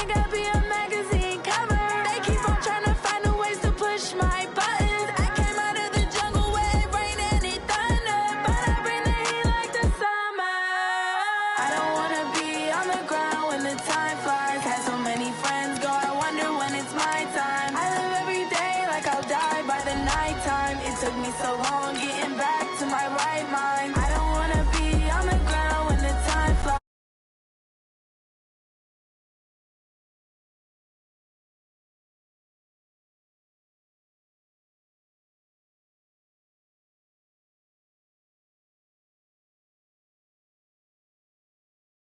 gotta be a magazine cover. They keep on trying to find new ways to push my buttons. I came out of the jungle where it rained and it thunder, but I bring the heat like the summer. I don't wanna be on the ground when the time flies. Had so many friends go, I wonder when it's my time. I live every day like I'll die by the nighttime. It took me so long getting back to my right mind. I don't wanna be on the ground when the time flies.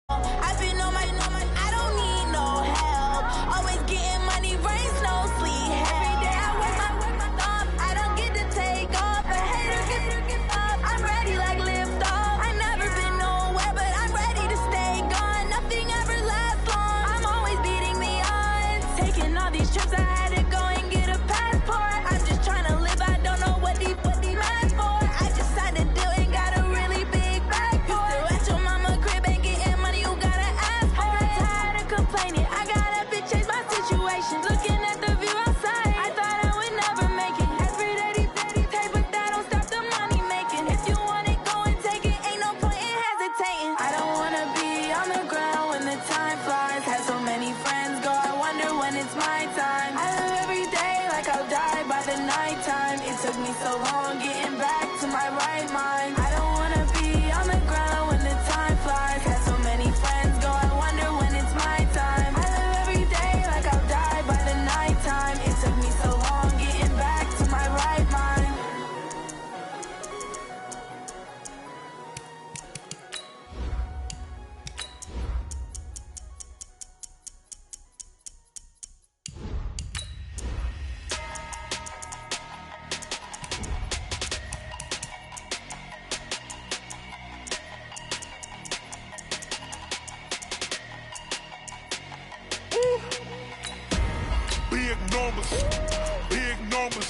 I've been on my, I don't need no help. Always getting money, rains, no sleep. Every day I work my thumb. I don't get to take off. A hater get up. I'm ready like lift off. I've never been nowhere, but I'm ready to stay gone. Nothing ever lasts long. I'm always beating the odds. Taking all these trips, I had to go and get a passport. I'm just trying to live. I don't know what these mad for. I just signed a deal and got a really big bag for it. Still at your mama crib and getting money, you gotta ask for it. Tired of complaining, I gotta bitch change my situation. Looking at the view outside, I thought I would never make it. Every day these take, but that don't stop the money making. If you want it, go and take it. Ain't no point in hesitating. I don't wanna be on the ground when the time flies. Had so many friends go, I wonder when it's my time. I live every day like I'll die by the nighttime. It took me so long getting back to my right mind. I don't wanna be on the ground when the time flies. Had so many friends go, I wonder when it's my time. I live every day like I'll die by the nighttime. It took me so long getting back to my right mind. Big numbers, big numbers.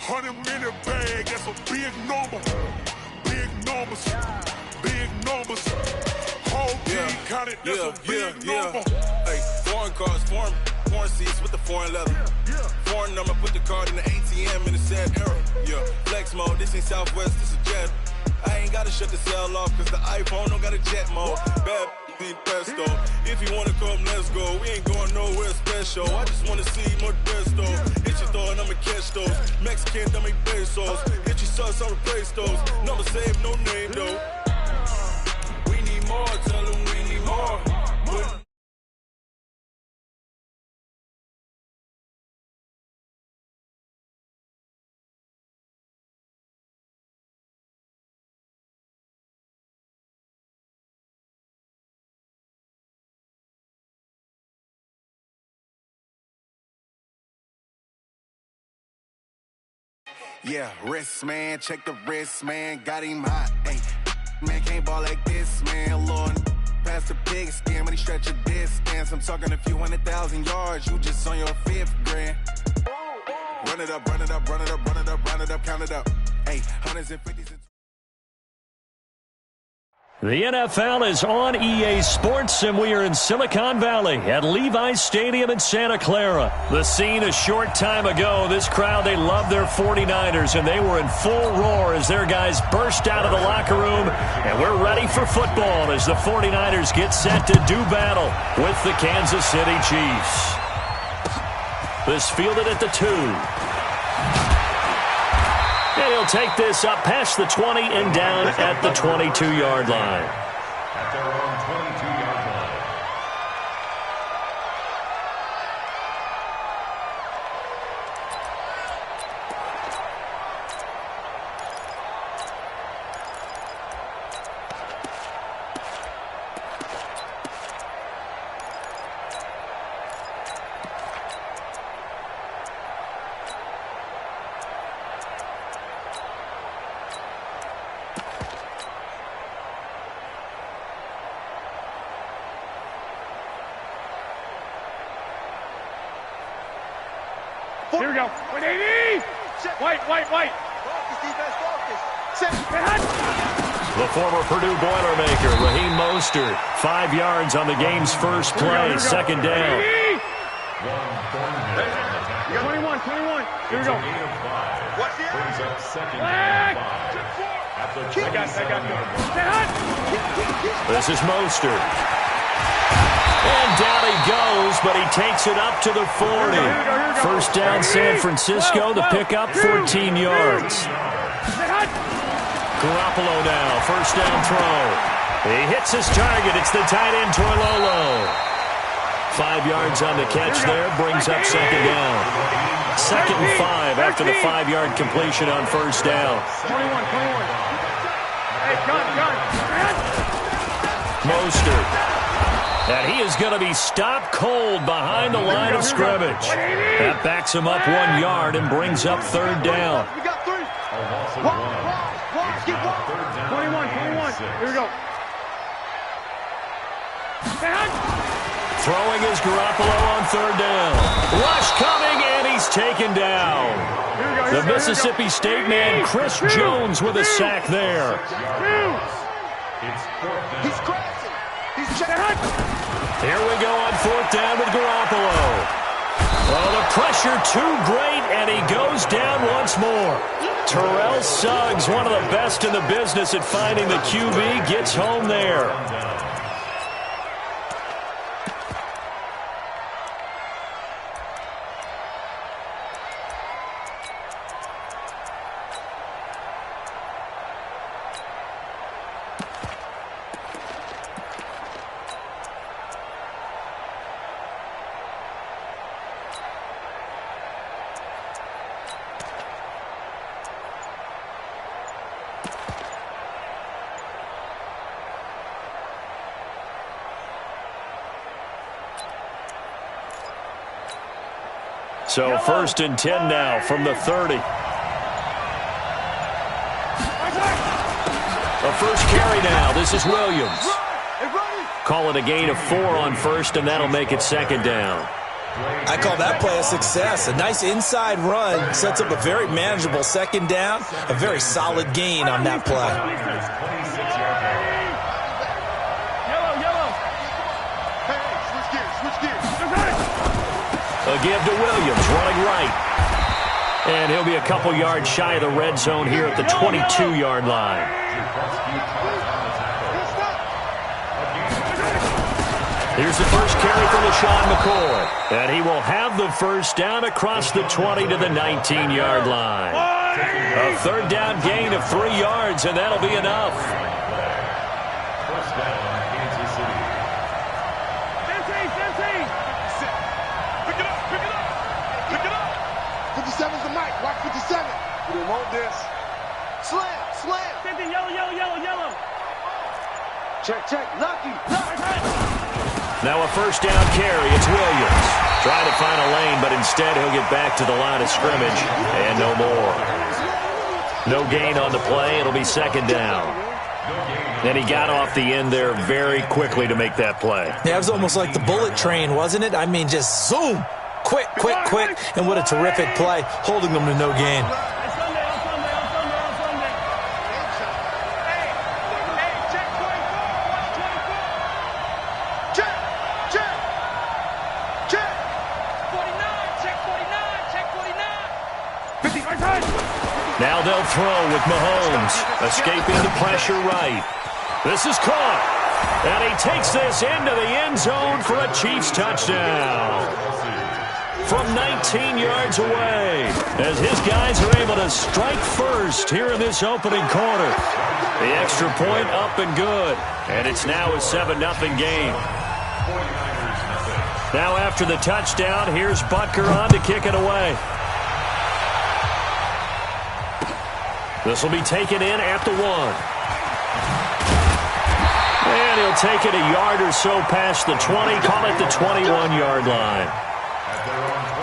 100-minute bag, that's a big number. Big numbers, big numbers. Whole team counted, that's a big number. Hey, foreign cars, foreign seats with the foreign leather. Foreign number, put the card in the ATM in the sad era. Yeah, flex mode, this ain't Southwest, this a jet. I ain't gotta shut the cell off, cause the iPhone don't got a jet mode. Bad be pesto. If you wanna come, let's go. We ain't going nowhere special. I just wanna see more pesto. Hit your thought, I'ma catch those. Mexican, I make pesos. Hit your sauce, I'll replace those. Number saved, no name though. We need more, tell them we need more. Yeah, wrist, man, check the wrist, man, got him hot, ayy. Man, can't ball like this, man, Lord. Past the pig skin, but he stretch a distance. I'm talking a few 100,000 yards, you just on your 5th grand. Run it up, run it up, run it up, run it up, run it up, count it up. Ayy, hundreds and fifties and The NFL is on EA Sports, and we are in Silicon Valley at Levi's Stadium in Santa Clara. The scene a short time ago, this crowd, they love their 49ers, and they were in full roar as their guys burst out of the locker room, and we're ready for football as the 49ers get set to do battle with the Kansas City Chiefs. This fielded at the 2. And he'll take this up past the 20 and down at the 22-yard line. At their own 22-yard line. Here we go. 180! White. Focus, defense, focus. Set. The former Purdue Boilermaker, Raheem Mostert, 5 yards on the game's first play, second down. 21. Here we go. What's the brings up second down. This is Mostert. And down he goes, but he takes it up to the 40. First down San Francisco, the pickup, 14 yards. Garoppolo now, first down throw. He hits his target. It's the tight end, Torlolo. 5 yards on the catch there, brings up second down. Second and 5 after the 5-yard completion on first down. 21. Hey, gun. Mostert. And he is going to be stopped cold behind the line of scrimmage. That backs him up 1 yard and brings up third down. We got 3. 21. Here we go. Throwing is Garoppolo on third down. Rush coming, and he's taken down. The Mississippi State man, Chris Jones, with a sack there. He's crazy. He's checking. Here we go on fourth down with Garoppolo. Oh, the pressure too great, and he goes down once more. Terrell Suggs, one of the best in the business at finding the QB, gets home there. So first and 10 now from the 30. A first carry now. This is Williams. Call it a gain of 4 on first, and that'll make it second down. I call that play a success. A nice inside run sets up a very manageable second down. A very solid gain on that play. A give to Williams, running right. And he'll be a couple yards shy of the red zone here at the 22-yard line. Here's the first carry from LaShawn McCoy. And he will have the first down across the 20 to the 19-yard line. A third down gain of 3 yards, and that'll be enough. First down, Kansas City. 57's the mic. Watch 57. We don't want this. Slam. 50, yellow. Check. Lucky. Now a first down carry. It's Williams. Trying to find a lane, but instead he'll get back to the line of scrimmage. And no more. No gain on the play. It'll be second down. And he got off the end there very quickly to make that play. Yeah, it was almost like the bullet train, wasn't it? I mean, just zoom. Quick. And what a terrific play, holding them to no gain. Now they'll throw with Mahomes. Escaping the pressure right. This is caught. And he takes this into the end zone for a Chiefs touchdown. From 19 yards away, as his guys are able to strike first here in this opening quarter. The extra point up and good. And it's now a 7-0 game. Now after the touchdown, here's Butker on to kick it away. This will be taken in at the 1. And he'll take it a yard or so past the 20, call it the 21-yard line. At their own 21-yard line.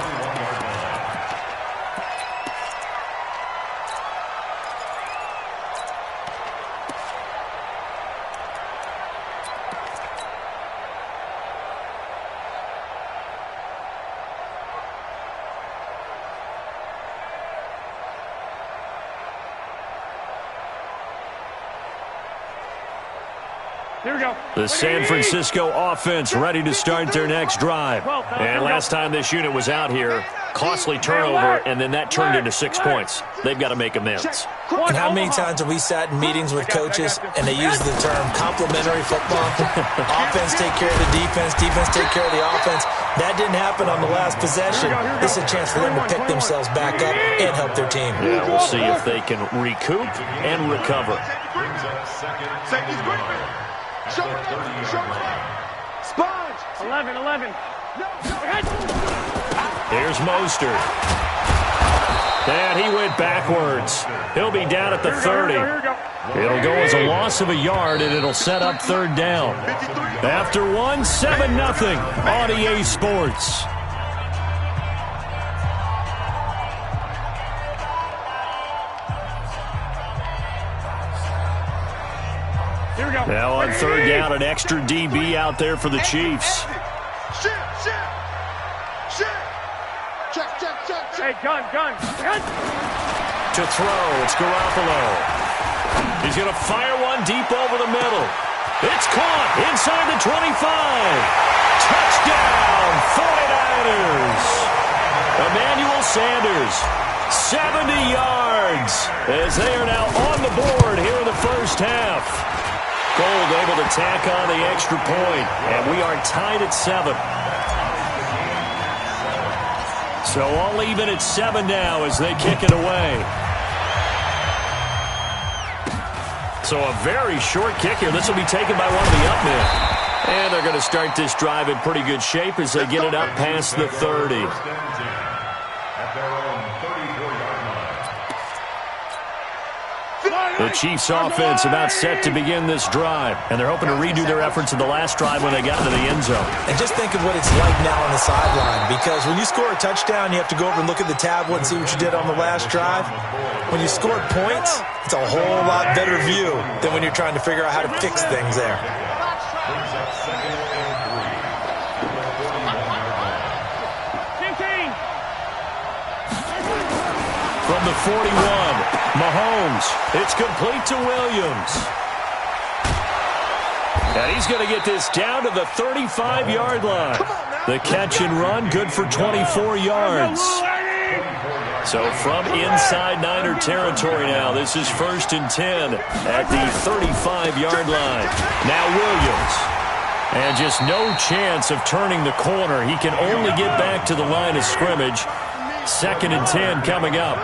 Here we go. The San Francisco offense ready to start their next drive. And last time this unit was out here, costly turnover, and then that turned into 6 points. They've got to make amends. And how many times have we sat in meetings with coaches and they use the term complementary football? Offense take care of the defense, defense take care of the offense. That didn't happen on the last possession. This is a chance for them to pick themselves back up and help their team. Yeah, we'll see if they can recoup and recover. Sponge. 11. Here's Mostert. And he went backwards. He'll be down at the 30. It'll go as a loss of a yard, and it'll set up third down. After 1, 7-0 on EA Sports. Now on third down, an extra DB out there for the Chiefs. Hey, gun. To throw, it's Garoppolo. He's going to fire one deep over the middle. It's caught inside the 25. Touchdown, 49ers. Emmanuel Sanders, 70 yards, as they are now on the board here in the first half. Gold able to tack on the extra point, and we are tied at 7. So all even at 7 now as they kick it away. So a very short kick here. This will be taken by one of the up men. And they're going to start this drive in pretty good shape as they get it up past the 30. The Chiefs offense about set to begin this drive, and they're hoping to redo their efforts in the last drive when they got into the end zone. And just think of what it's like now on the sideline, because when you score a touchdown, you have to go over and look at the tablet and see what you did on the last drive. When you scored points, it's a whole lot better view than when you're trying to figure out how to fix things there. From the 41, Mahomes. It's complete to Williams. And he's going to get this down to the 35-yard line. The catch and run, good for 24 yards. So from inside Niner territory now, this is 1st and 10 at the 35-yard line. Now Williams. And just no chance of turning the corner. He can only get back to the line of scrimmage. 2nd and 10 coming up.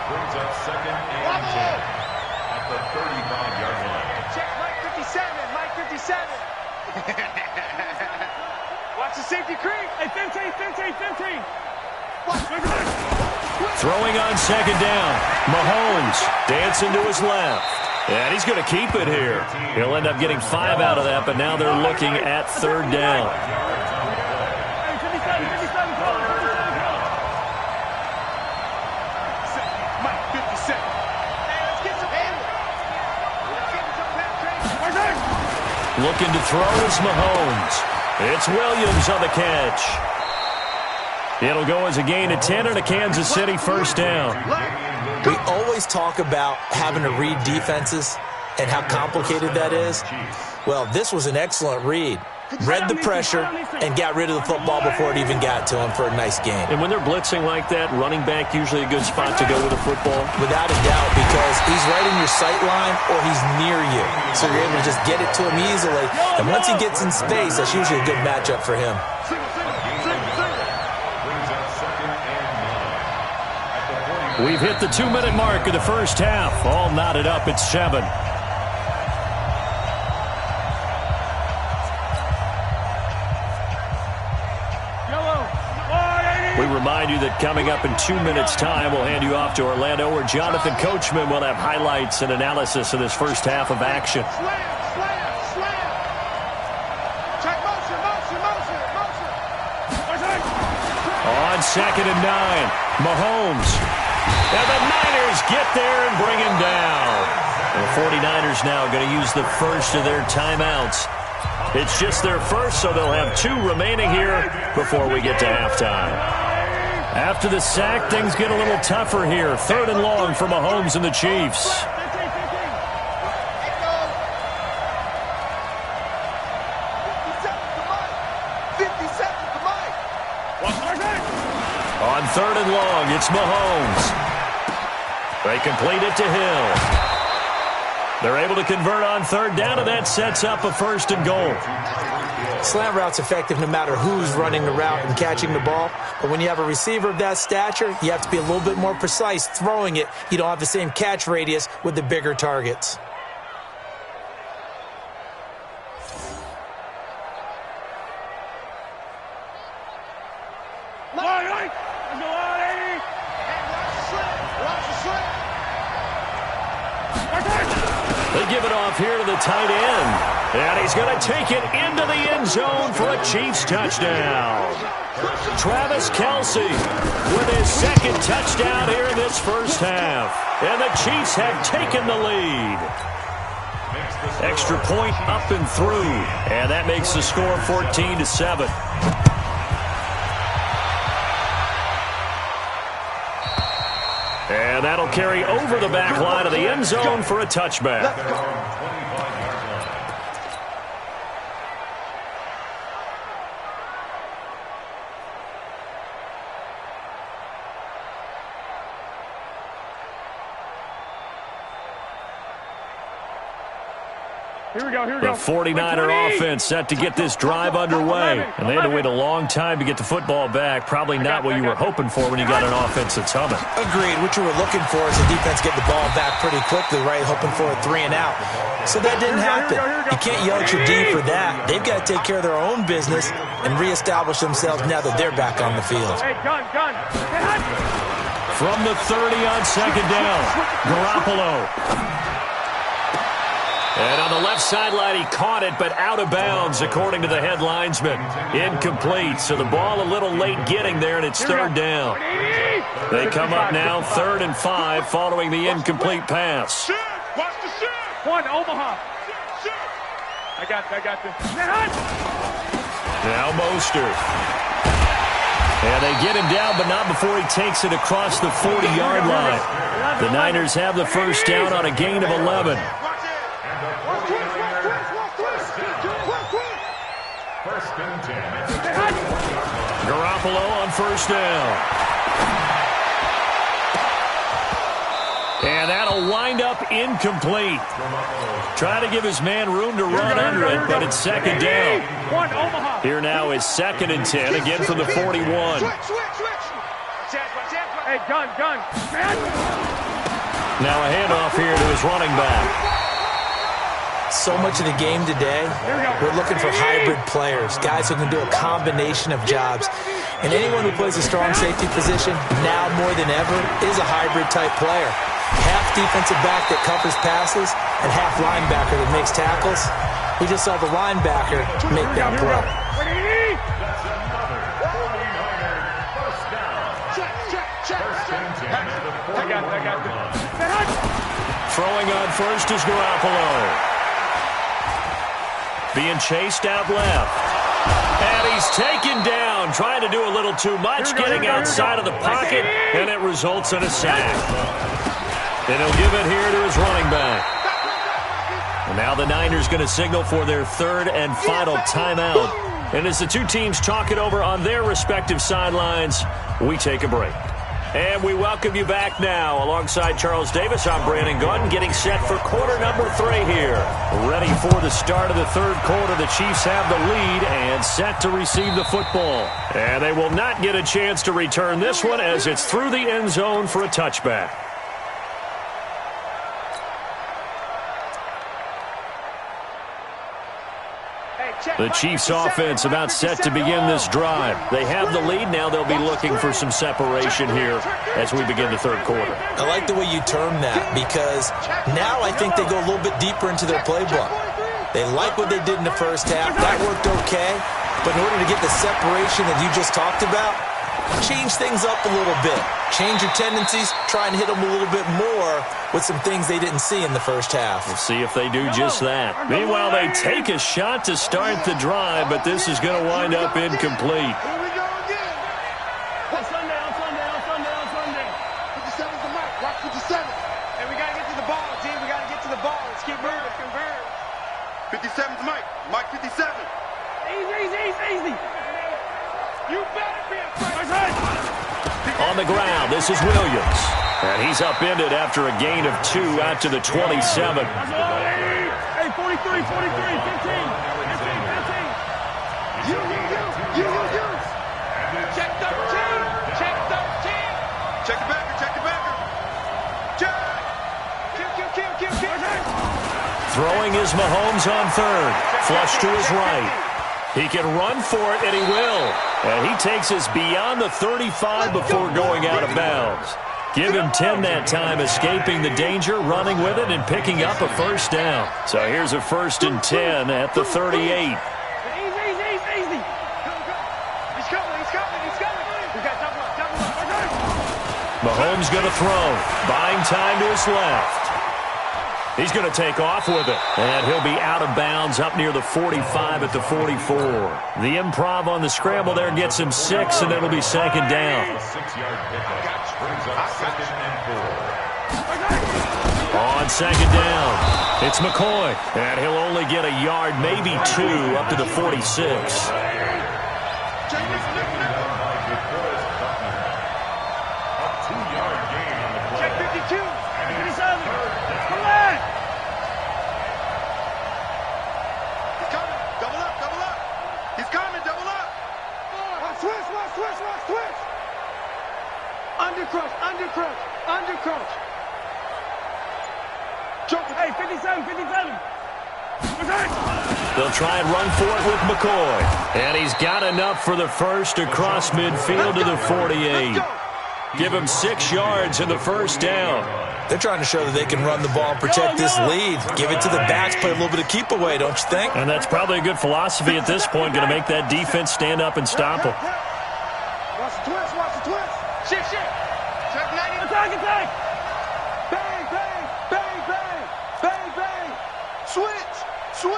Brings up 2nd and 10 at the 35-yard line. Check Mike 57. Watch the safety creep. Hey, 15. Throwing on 2nd down. Mahomes dancing to his left. And he's going to keep it here. He'll end up getting 5 out of that, but now they're looking at 3rd down. Looking to throw is Mahomes. It's Williams on the catch. It'll go as a gain of 10 and a Kansas City 1st down. We always talk about having to read defenses and how complicated that is. Well, this was an excellent read. Read the pressure and got rid of the football before it even got to him for a nice game. And when they're blitzing like that, running back usually a good spot to go with the football? Without a doubt, because he's right in your sight line or he's near you. So you're able to just get it to him easily. And once he gets in space, that's usually a good matchup for him. We've hit the 2-minute mark of the first half. All knotted up at 7. We remind you that coming up in 2 minutes' time, we'll hand you off to Orlando, where Jonathan Coachman will have highlights and analysis of this first half of action. Check motion. On 2nd and 9, Mahomes. And the Niners get there and bring him down. And the 49ers now going to use the first of their timeouts. It's just their first, so they'll have 2 remaining here before we get to halftime. After the sack, things get a little tougher here. 3rd and long for Mahomes and the Chiefs. On 3rd and long, it's Mahomes. They complete it to Hill. They're able to convert on 3rd down, and that sets up a 1st and goal. Slant route's effective no matter who's running the route and catching the ball. But when you have a receiver of that stature, you have to be a little bit more precise throwing it. You don't have the same catch radius with the bigger targets. They give it off here to the tight end. And he's going to take it into the end zone for a Chiefs touchdown. Travis Kelce with his 2nd touchdown here in this first half. And the Chiefs have taken the lead. Extra point up and through. And that makes the score 14-7. And that'll carry over the back line of the end zone for a touchback. The 49er offense set to get this drive underway. And they had to wait a long time to get the football back. Probably not what you were hoping for when you got an offense that's humming. Agreed. What you were looking for is the defense get the ball back pretty quickly, right? Hoping for a 3 and out. So that didn't happen. You can't yell at your D for that. They've got to take care of their own business and reestablish themselves now that they're back on the field. From the 30 on 2nd down, Garoppolo. And on the left sideline, he caught it, but out of bounds, according to the head linesman. Incomplete, so the ball a little late getting there, and it's 3rd down. They come up now 3rd and 5 following the incomplete pass. Watch the shit. One, Omaha. I got this. Now Mostert. And they get him down, but not before he takes it across the 40-yard line. The Niners have the first down on a gain of 11. Garoppolo on 1st down. And that'll wind up incomplete. Trying to give his man room to run under it, but it's 2nd down. Here now is 2nd and 10, again from the 41. Hey, gun. Now a handoff here to his running back. So much of the game today, we're looking for hybrid players, guys who can do a combination of jobs. And anyone who plays a strong safety position, now more than ever, is a hybrid-type player. Half defensive back that covers passes and half linebacker that makes tackles. We just saw the linebacker make that play. Throwing on 1st is Garoppolo. Being chased out left. And he's taken down, trying to do a little too much, getting outside of the pocket, and it results in a sack. And he'll give it here to his running back. And now the Niners going to signal for their 3rd and final timeout. And as the two teams talk it over on their respective sidelines, we take a break. And we welcome you back now. Alongside Charles Davis, I'm Brandon Gordon, getting set for quarter number 3 here. Ready for the start of the 3rd quarter. The Chiefs have the lead and set to receive the football. And they will not get a chance to return this one as it's through the end zone for a touchback. The Chiefs offense about set to begin this drive. They have the lead. Now they'll be looking for some separation here as we begin the 3rd quarter. I like the way you term that because now I think they go a little bit deeper into their playbook. They like what they did in the first half. That worked okay. But in order to get the separation that you just talked about, change things up a little bit. Change your tendencies. Try and hit them a little bit more with some things they didn't see in the first half. We'll see if they do just that. Meanwhile, they take a shot to start the drive, but this is going to wind up incomplete. Here we go again. Sundown. 57's the mark. Watch 57. And we got to get to the ball, G. We got to get to the ball. Let's keep moving. Convert. 57's Mike. Mike 57. Easy. You better be afraid. On the ground, this is Williams. And he's upended after a gain of 2 out to the 27. Hey, 43, 15. You. Check the team. Check the backer. Throwing is Mahomes on third. Flush to his right. He can run for it, and he will. And he takes us beyond the 35 before going out of bounds. Give him 10 that time, escaping the danger, running with it, and picking up a first down. So here's a 1st and 10 at the 38. Easy. He's coming. We got double up. Mahomes going to throw. Buying time to his left. He's going to take off with it. And he'll be out of bounds up near the 45 at the 44. The improv on the scramble there gets him 6, and it'll be 2nd down. 6-yard pickup brings up 2nd and 4. On 2nd down, it's McCoy. And he'll only get a yard, maybe 2, up to the 46. Undercrouch. Hey, 57. They'll try and run for it with McCoy. And he's got enough for the first across midfield to the 48. Give him 6 yards in the 1st down. They're trying to show that they can run the ball and protect this lead. Give it to the backs, play a little bit of keep away, don't you think? And that's probably a good philosophy at this point, going to make that defense stand up and stop them. Watch the twist. Shit. Check 90. Attack. Bang. Switch.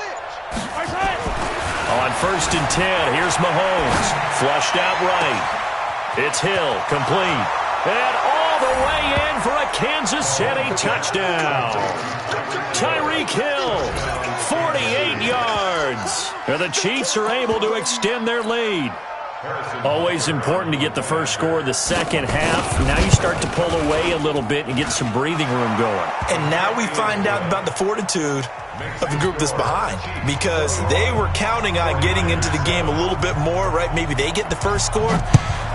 On 1st and 10, here's Mahomes. Flushed out right. It's Hill, complete. And all the way in for a Kansas City touchdown. Tyreek Hill, 48 yards. And the Chiefs are able to extend their lead. Always important to get the first score of the second half. Now you start to pull away a little bit and get some breathing room going. And now we find out about the fortitude of the group that's behind, because they were counting on getting into the game a little bit more, right? Maybe they get the first score.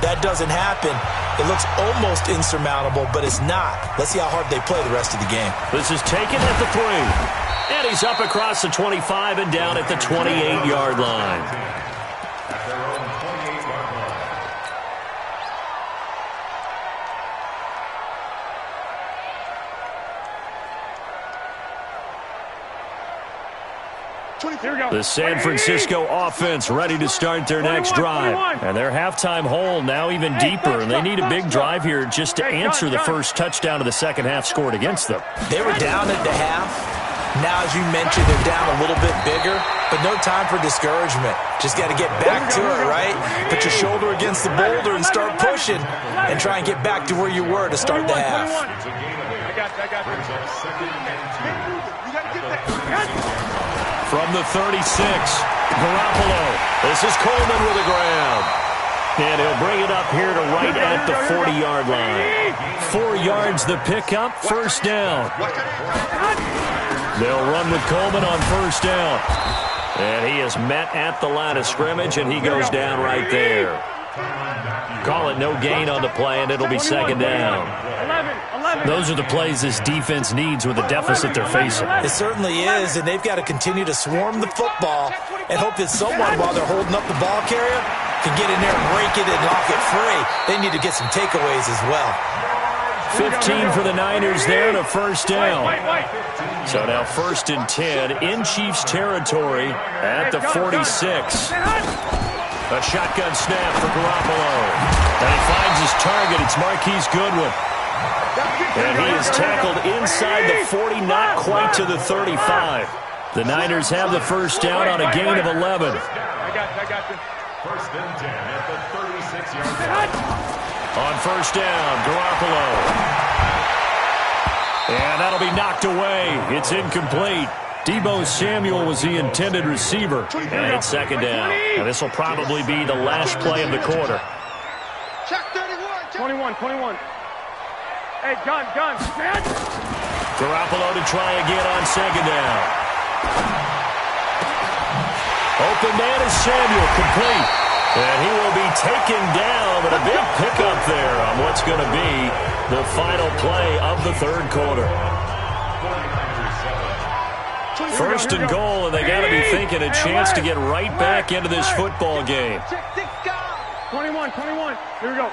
That doesn't happen. It looks almost insurmountable, but it's not. Let's see how hard they play the rest of the game. This is taken at the 3. And he's up across the 25 and down at the 28-yard line. The San Francisco offense ready to start their next drive. And their halftime hole now even deeper. And they need a big drive here just to answer the first touchdown of the second half scored against them. They were down at the half. Now, as you mentioned, they're down a little bit bigger, but no time for discouragement. Just got to get back to it, right? Put your shoulder against the boulder and start pushing and try and get back to where you were to start the half. From the 36, Garoppolo. This is Coleman with a grab. And he'll bring it up here to right at the 40-yard line. 4 yards the pickup, first down. They'll run with Coleman on first down. And he is met at the line of scrimmage, and he goes down right there. Call it no gain on the play, and it'll be second down. Those are the plays this defense needs with the deficit they're facing. It certainly is, and they've got to continue to swarm the football and hope that someone, while they're holding up the ball carrier, can get in there and break it and knock it free. They need to get some takeaways as well. 15 for the Niners there and a first down. So now 1st and 10 in Chiefs territory at the 46. A shotgun snap for Garoppolo. And he finds his target. It's Marquise Goodwin. And he is tackled inside the 40, not quite to the 35. The Niners have the first down on a gain of 11. I got you. 1st and 10 at the 36-yard line. On first down, Garoppolo. And that'll be knocked away. It's incomplete. Deebo Samuel was the intended receiver. And it's second down. And this will probably be the last play of the quarter. Check 31. 21. Hey, gun. Garoppolo to try again on second down. Open man is Samuel, complete. And he will be taken down, but a big pickup there on what's going to be the final play of the third quarter. First and goal, and they got to be thinking a chance to get right back into this football game. 21. Here we go.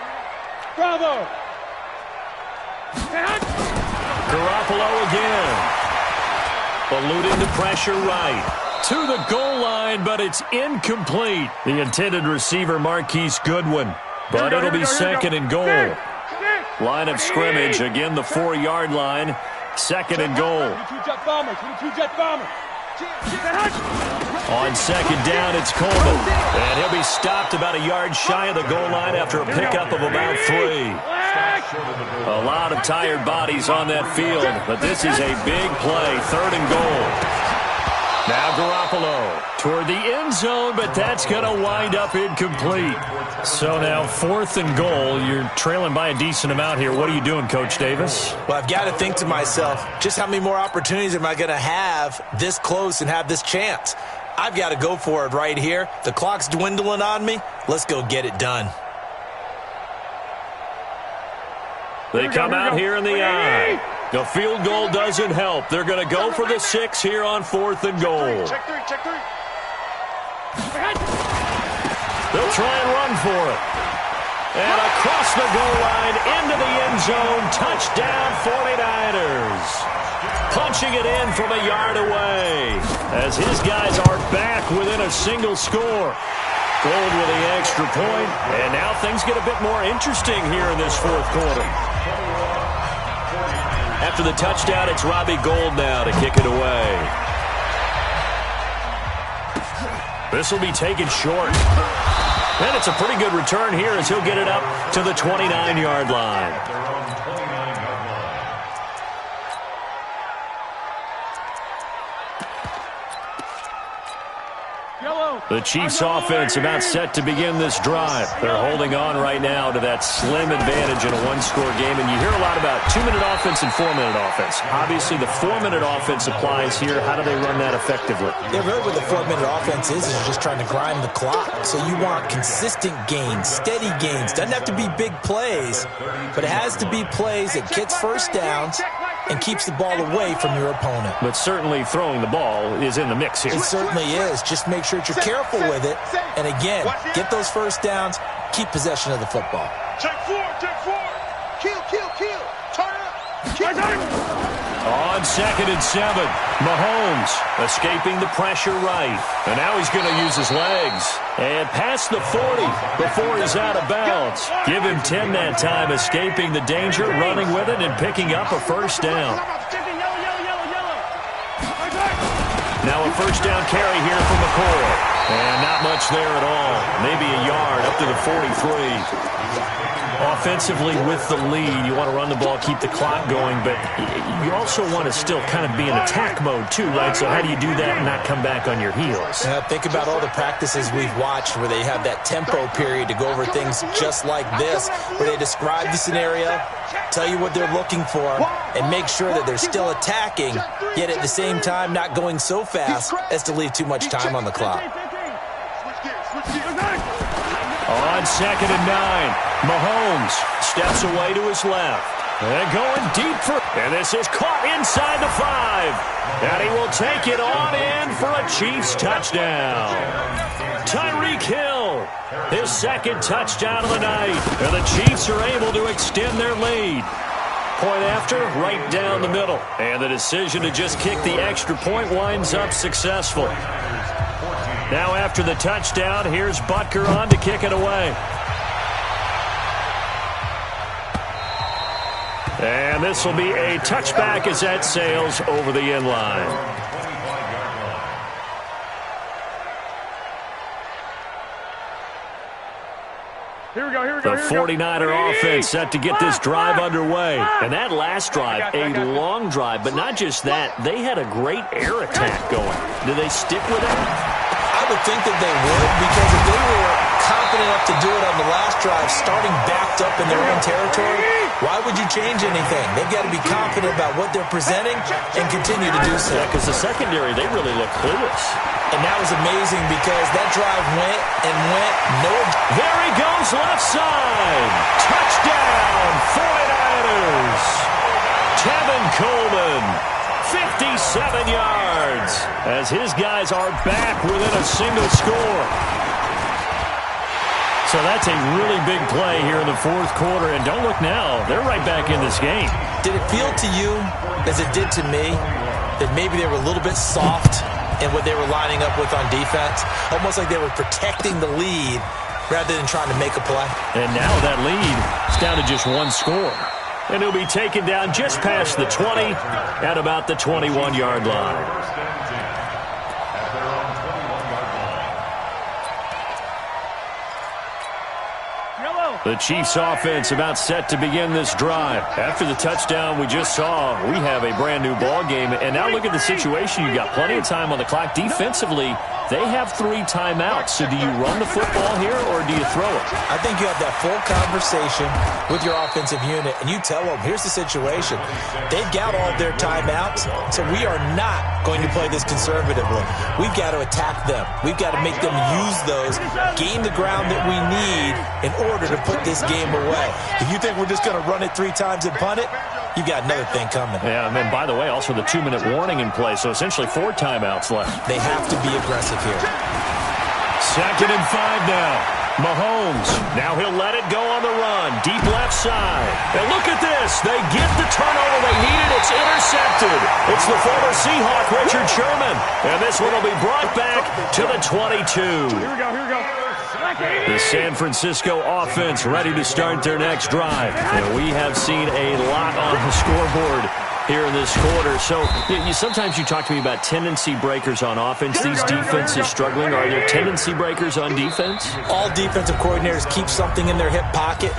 Bravo. Garoppolo again. Eluding the pressure right. To the goal line, but it's incomplete. The intended receiver, Marquise Goodwin. But it'll be second and goal. Line of scrimmage, again the 4-yard line. Second and goal. On second down, it's Coleman. And he'll be stopped about a yard shy of the goal line after a pickup of about 3. A lot of tired bodies on that field, but this is a big play. Third and goal. Now Garoppolo toward the end zone, but that's going to wind up incomplete. So now fourth and goal. You're trailing by a decent amount here. What are you doing, Coach Davis? Well, I've got to think to myself, just how many more opportunities am I going to have this close and have this chance? I've got to go for it right here. The clock's dwindling on me. Let's go get it done. They come out here in the eye. The field goal doesn't help. They're going to go for the 6 here on fourth and goal. Check three. They'll try and run for it. And across the goal line, into the end zone, touchdown 49ers. Punching it in from a yard away as his guys are back within a single score. Gold with the extra point, and now things get a bit more interesting here in this fourth quarter. After the touchdown, it's Robbie Gould now to kick it away. This will be taken short. And it's a pretty good return here as he'll get it up to the 29-yard line. The Chiefs offense about set to begin this drive. They're holding on right now to that slim advantage in a one-score game. And you hear a lot about 2-minute offense and 4-minute offense. Obviously, the 4-minute offense applies here. How do they run that effectively? Yeah, really what the 4-minute offense is just trying to grind the clock. So you want consistent gains, steady gains. Doesn't have to be big plays, but it has to be plays that gets first downs and keeps the ball away from your opponent. But certainly throwing the ball is in the mix here. It certainly is. Just make sure that you're careful with it. And again, get those first downs, keep possession of the football. Check four. Kill. Turn up. On second and 7, Mahomes escaping the pressure right. And now he's going to use his legs. And past the 40 before he's out of bounds. Give him 10 that time, escaping the danger, running with it, and picking up a first down. Now a first down carry here from McCoy. And not much there at all. Maybe a yard up to the 43. Offensively with the lead, you want to run the ball, keep the clock going, but you also want to still kind of be in attack mode too, right? So how do you do that and not come back on your heels? Think about all the practices we've watched where they have that tempo period to go over things just like this, where they describe the scenario, tell you what they're looking for, and make sure that they're still attacking, yet at the same time not going so fast as to leave too much time on the clock. On second and 9, Mahomes steps away to his left. And going deep for... And this is caught inside the 5. And he will take it on in for a Chiefs touchdown. Tyreek Hill, his second touchdown of the night. And the Chiefs are able to extend their lead. Point after, right down the middle. And the decision to just kick the extra point winds up successful. Now after the touchdown, here's Butker on to kick it away. And this will be a touchback as that sails over the end line. Here we go. The 49er offense set to get this drive underway. And that last drive, a long drive, but not just that. They had a great air attack going. Do they stick with it? I would think that they would, because if they were confident confident enough to do it on the last drive, starting backed up in their own territory, why would you change anything? They've got to be confident about what they're presenting and continue to do so. Yeah, because the secondary, they really look clueless. And that was amazing because that drive went and went. There he goes, left side. Touchdown, 49ers. Tevin Coleman, 57 yards, as his guys are back within a single score. So that's a really big play here in the fourth quarter. And don't look now, they're right back in this game. Did it feel to you, as it did to me, that maybe they were a little bit soft in what they were lining up with on defense? Almost like they were protecting the lead rather than trying to make a play. And now that lead is down to just one score. And he'll be taken down just past the 20 at about the 21-yard line. The Chiefs offense about set to begin this drive. After the touchdown we just saw, we have a brand new ball game. And now look at the situation. You've got plenty of time on the clock. Defensively, they have 3 timeouts. So do you run the football here or do you throw it? I think you have that full conversation with your offensive unit, and you tell them, here's the situation. They've got all their timeouts, so we are not going to play this conservatively. We've got to attack them. We've got to make them use those, gain the ground that we need in order to put this game away. If you think we're just going to run it 3 times and punt it, you've got another thing coming. Yeah, and then, by the way, also the 2-minute warning in play, so essentially 4 timeouts left. They have to be aggressive here. 2nd and 5 now. Mahomes, now he'll let it go on the run. Deep left side. And look at this. They get the turnover they needed. It's intercepted. It's the former Seahawk, Richard Sherman. And this one will be brought back to the 22. Here we go. The San Francisco offense ready to start their next drive. And we have seen a lot on the scoreboard here in this quarter. So sometimes you talk to me about tendency breakers on offense. These defenses struggling. Are there tendency breakers on defense? All defensive coordinators keep something in their hip pocket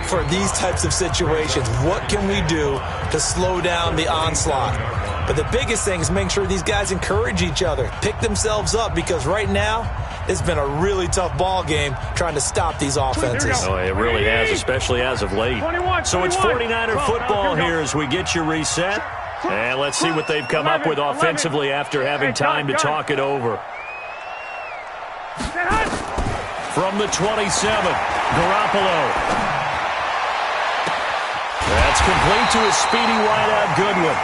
for these types of situations. What can we do to slow down the onslaught? But the biggest thing is making sure these guys encourage each other, pick themselves up, because right now it's been a really tough ball game trying to stop these offenses. Oh, it really has, especially as of late. So it's 49er football here as we get you reset. And let's see what they've come up with offensively after having time to talk it over. From the 27, Garoppolo. That's complete to a speedy wideout Goodwin.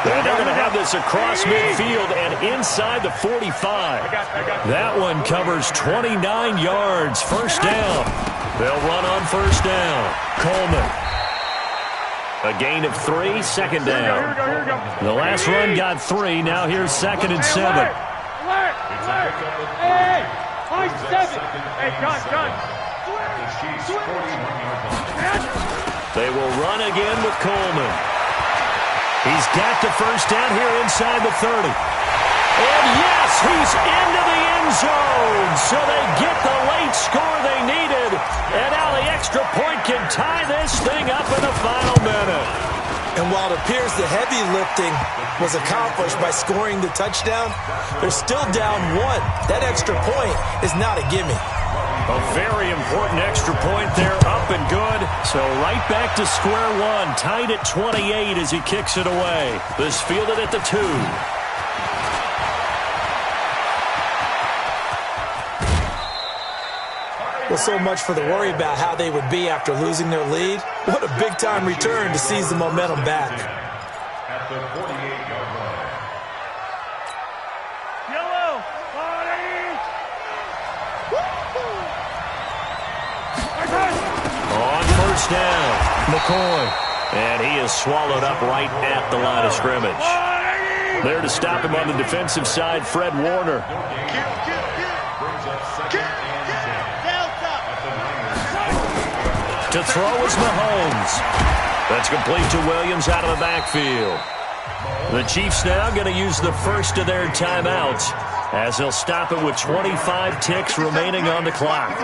And they're going to have this across midfield and inside the 45. That one covers 29 yards. First down. They'll run on first down. Coleman. A gain of 3, second down. The last run got 3. Now here's 2nd and 7. They will run again with Coleman. He's got the first down here inside the 30. And yes, he's into the end zone. So they get the late score they needed. And now the extra point can tie this thing up in the final minute. And while it appears the heavy lifting was accomplished by scoring the touchdown, they're still down 1. That extra point is not a gimme. A very important extra point there, up and good. So right back to square one, tied at 28 as he kicks it away. This fielded at the 2. Well, so much for the worry about how they would be after losing their lead. What a big-time return to seize the momentum back. At the 48-yard line. Yellow, On first down, McCoy. And he is swallowed up right at the line of scrimmage. There to stop him on the defensive side, Fred Warner. To throw is Mahomes. That's complete to Williams out of the backfield. The Chiefs now going to use the first of their timeouts as they'll stop it with 25 ticks remaining on the clock.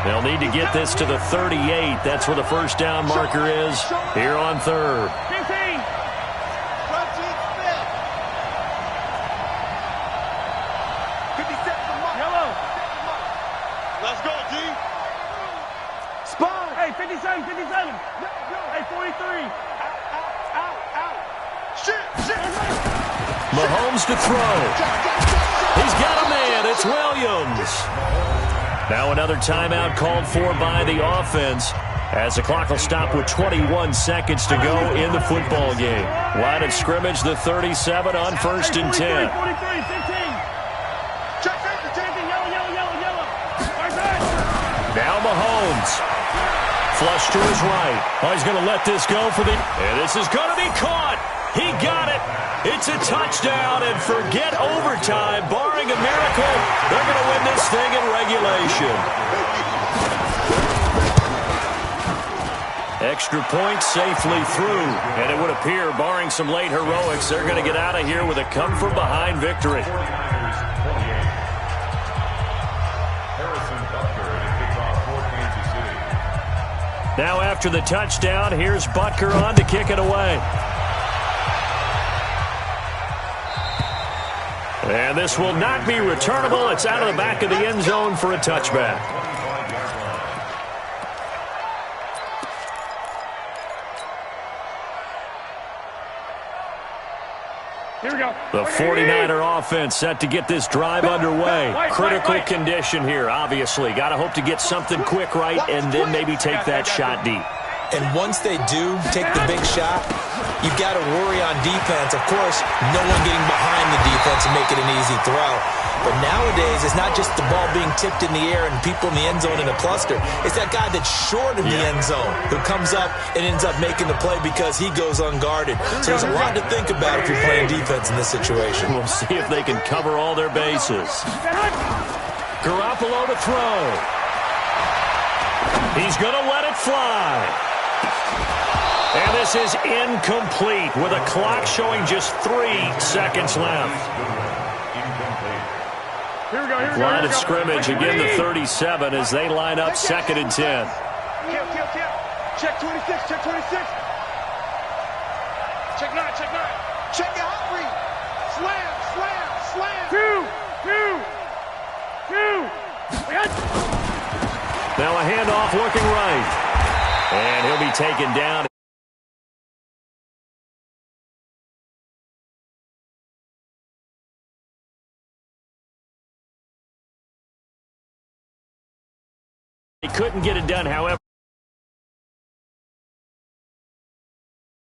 They'll need to get this to the 38. That's where the first down marker is here on 3rd. Let's go, D. Spot. Hey, 57, 57. Hey, 43. Out. Shit. Mahomes to throw. He's got a man. It's Williams. Now another timeout called for by the offense as the clock will stop with 21 seconds to go in the football game. Line of scrimmage, the 37 on 1st and 10. 43, 15. Check, yellow. Now Mahomes. Flush to his right. Oh, he's going to let this go for the... And this is going to be caught. He got it. It's a touchdown, and forget overtime. Barring a miracle, they're going to win this thing in regulation. Extra point safely through, and it would appear, barring some late heroics, they're going to get out of here with a come-from-behind victory. Now after the touchdown, here's Butker on to kick it away. And this will not be returnable. It's out of the back of the end zone for a touchback. Here we go. The 49er offense set to get this drive underway. Critical condition here, obviously. Got to hope to get something quick right and then maybe take that shot deep. And once they do take the big shot, you've got to worry on defense. Of course, no one getting behind the defense and make it an easy throw. But nowadays, it's not just the ball being tipped in the air and people in the end zone in a cluster. It's that guy that's short in the end zone who comes up and ends up making the play because he goes unguarded. So there's a lot to think about if you're playing defense in this situation. We'll see if they can cover all their bases. Garoppolo to throw. He's going to let it fly. And this is incomplete with a clock showing just 3 seconds left. Here we go. Line of scrimmage, again the 37 as they line up 2nd and 10. Check 26, check 26. Check 9. Check your hot read. Slam. Two. Now a handoff looking right. And he'll be taken down. He couldn't get it done, however.